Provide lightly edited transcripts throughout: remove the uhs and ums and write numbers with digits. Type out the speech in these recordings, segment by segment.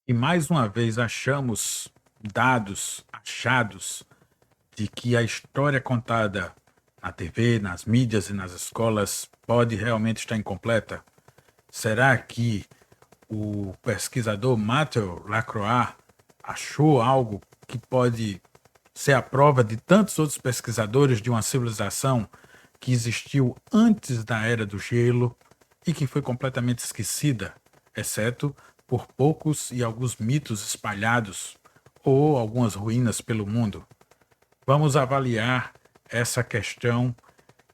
E mais uma vez achamos achados de que a história contada na TV, nas mídias e nas escolas pode realmente estar incompleta? Será que o pesquisador Matthew Lacroix achou algo que pode ser a prova de tantos outros pesquisadores de uma civilização que existiu antes da Era do Gelo e que foi completamente esquecida, exceto por poucos e alguns mitos espalhados ou algumas ruínas pelo mundo? Vamos avaliar essa questão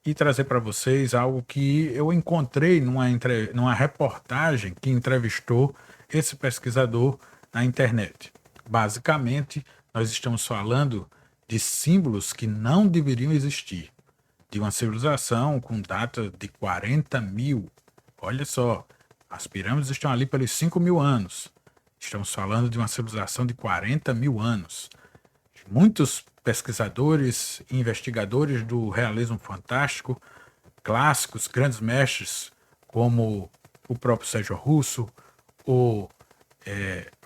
e trazer para vocês algo que eu encontrei numa reportagem que entrevistou esse pesquisador na internet. Basicamente, nós estamos falando de símbolos que não deveriam existir, de uma civilização com data de 40 mil. Olha só, as pirâmides estão ali pelos 5 mil anos. Estamos falando de uma civilização de 40 mil anos. Muitos pesquisadores e investigadores do realismo fantástico, clássicos, grandes mestres, como o próprio Sérgio Russo, o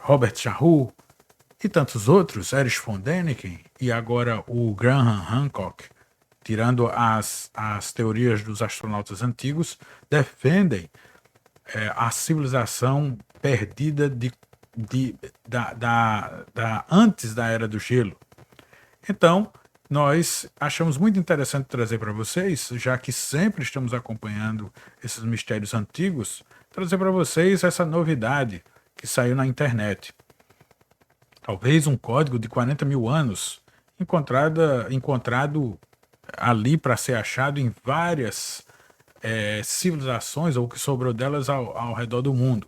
Robert Charroux e tantos outros, Erich von Däniken e agora o Graham Hancock, tirando as teorias dos astronautas antigos, defendem a civilização perdida antes da Era do Gelo. Então, nós achamos muito interessante trazer para vocês, já que sempre estamos acompanhando esses mistérios antigos, trazer para vocês essa novidade que saiu na internet. Talvez um código de 40 mil anos, encontrado ali para ser achado em várias civilizações, ou o que sobrou delas ao redor do mundo.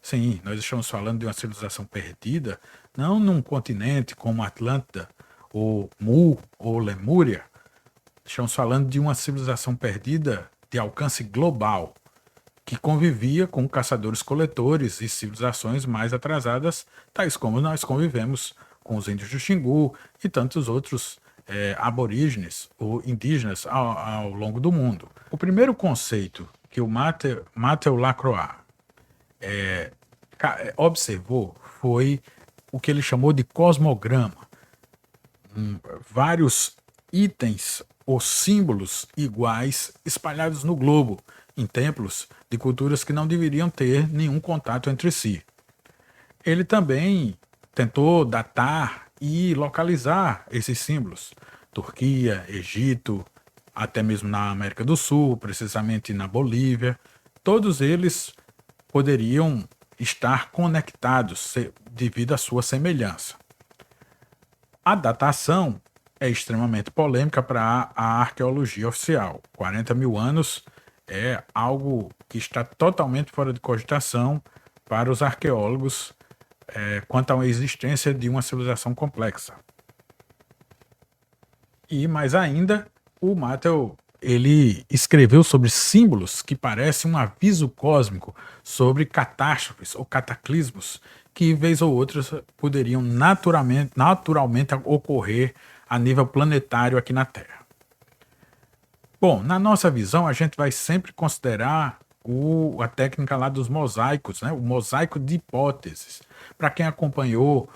Sim, nós estamos falando de uma civilização perdida, não num continente como Atlântida, ou Mu, ou Lemúria. Estamos falando de uma civilização perdida de alcance global, que convivia com caçadores-coletores e civilizações mais atrasadas, tais como nós convivemos com os índios do Xingu e tantos outros aborígenes ou indígenas ao longo do mundo. O primeiro conceito que o Matthew Lacroix observou foi o que ele chamou de cosmograma. Vários itens ou símbolos iguais espalhados no globo, em templos de culturas que não deveriam ter nenhum contato entre si. Ele também tentou datar e localizar esses símbolos. Turquia, Egito, até mesmo na América do Sul, precisamente na Bolívia, todos eles poderiam estar conectados devido à sua semelhança. A datação é extremamente polêmica para a arqueologia oficial. 40 mil anos é algo que está totalmente fora de cogitação para os arqueólogos quanto à existência de uma civilização complexa. E mais ainda, o Matthew ele escreveu sobre símbolos que parecem um aviso cósmico sobre catástrofes ou cataclismos que, vez ou outra, poderiam naturalmente ocorrer a nível planetário aqui na Terra. Bom, na nossa visão, a gente vai sempre considerar a técnica lá dos mosaicos, né? O mosaico de hipóteses. Para quem acompanhou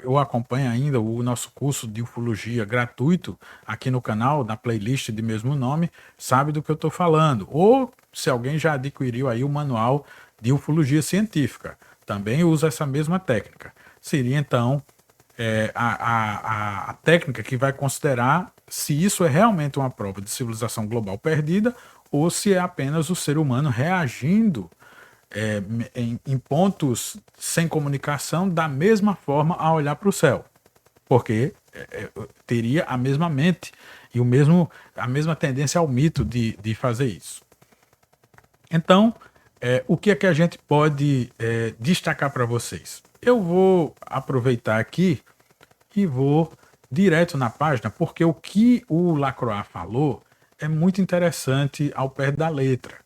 eu acompanho ainda o nosso curso de ufologia gratuito aqui no canal, na playlist de mesmo nome, sabe do que eu estou falando. Ou se alguém já adquiriu aí o manual de ufologia científica, também usa essa mesma técnica. Seria então a técnica que vai considerar se isso é realmente uma prova de civilização global perdida ou se é apenas o ser humano reagindo em pontos sem comunicação da mesma forma a olhar para o céu, porque teria a mesma mente e a mesma tendência ao mito de fazer isso. Então, o que é que a gente pode destacar para vocês? Eu vou aproveitar aqui e vou direto na página, porque o que o Lacroix falou é muito interessante ao pé da letra.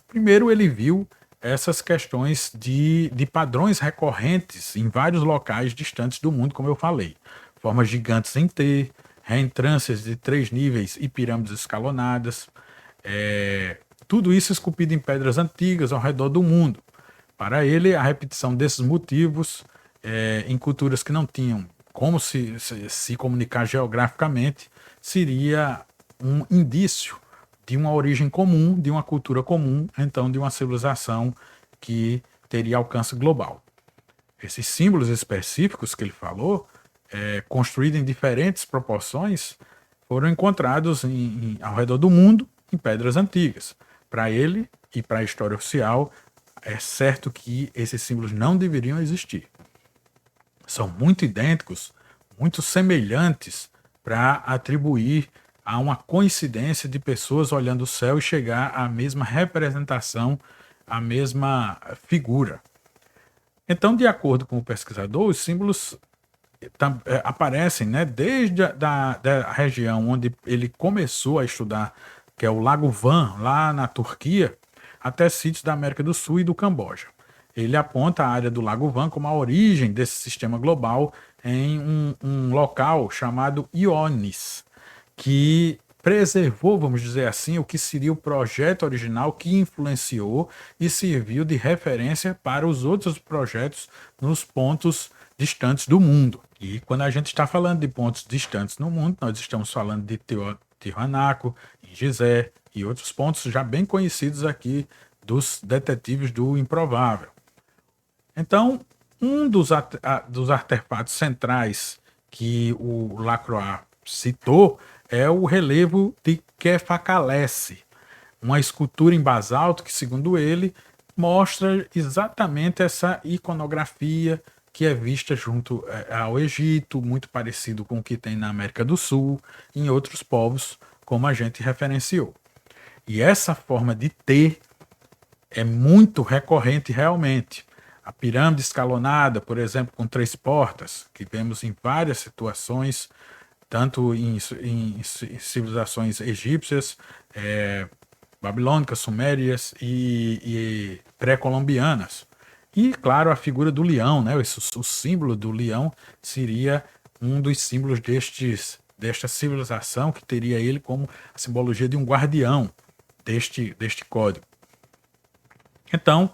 Primeiro, ele viu essas questões de padrões recorrentes em vários locais distantes do mundo, como eu falei. Formas gigantes em T, reentrâncias de 3 níveis e pirâmides escalonadas. Tudo isso esculpido em pedras antigas ao redor do mundo. Para ele, a repetição desses motivos em culturas que não tinham como se comunicar geograficamente seria um indício de uma origem comum, de uma cultura comum, então de uma civilização que teria alcance global. Esses símbolos específicos que ele falou, construídos em diferentes proporções, foram encontrados ao redor do mundo em pedras antigas. Para ele e para a história oficial, é certo que esses símbolos não deveriam existir. São muito idênticos, muito semelhantes para atribuir a uma coincidência de pessoas olhando o céu e chegar à mesma representação, à mesma figura. Então, de acordo com o pesquisador, os símbolos aparecem, né, desde da região onde ele começou a estudar, que é o Lago Van, lá na Turquia, até sítios da América do Sul e do Camboja. Ele aponta a área do Lago Van como a origem desse sistema global em um local chamado Ionis, que preservou, vamos dizer assim, o que seria o projeto original que influenciou e serviu de referência para os outros projetos nos pontos distantes do mundo. E quando a gente está falando de pontos distantes no mundo, nós estamos falando de Tiwanaku, Gizé e outros pontos já bem conhecidos aqui dos detetives do improvável. Então, um dos artefatos centrais que o Lacroix citou é o relevo de Kefakalesse, uma escultura em basalto que, segundo ele, mostra exatamente essa iconografia que é vista junto ao Egito, muito parecido com o que tem na América do Sul e em outros povos, como a gente referenciou. E essa forma de ter é muito recorrente realmente. A pirâmide escalonada, por exemplo, com 3 portas, que vemos em várias situações, tanto em civilizações egípcias, babilônicas, sumérias e pré-colombianas. E, claro, a figura do leão, né? O símbolo do leão seria um dos símbolos desta civilização, que teria ele como a simbologia de um guardião deste código. Então,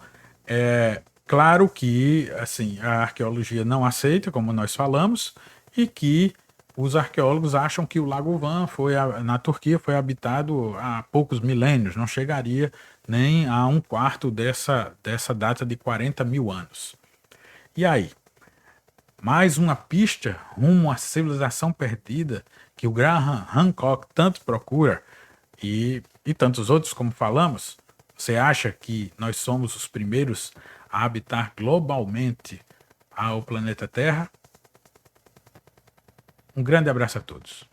claro que assim, a arqueologia não aceita, como nós falamos, e que os arqueólogos acham que o Lago Van na Turquia foi habitado há poucos milênios, não chegaria nem a um quarto dessa data de 40 mil anos. E aí? Mais uma pista rumo à civilização perdida que o Graham Hancock tanto procura e tantos outros, como falamos. Você acha que nós somos os primeiros a habitar globalmente ao planeta Terra? Um grande abraço a todos.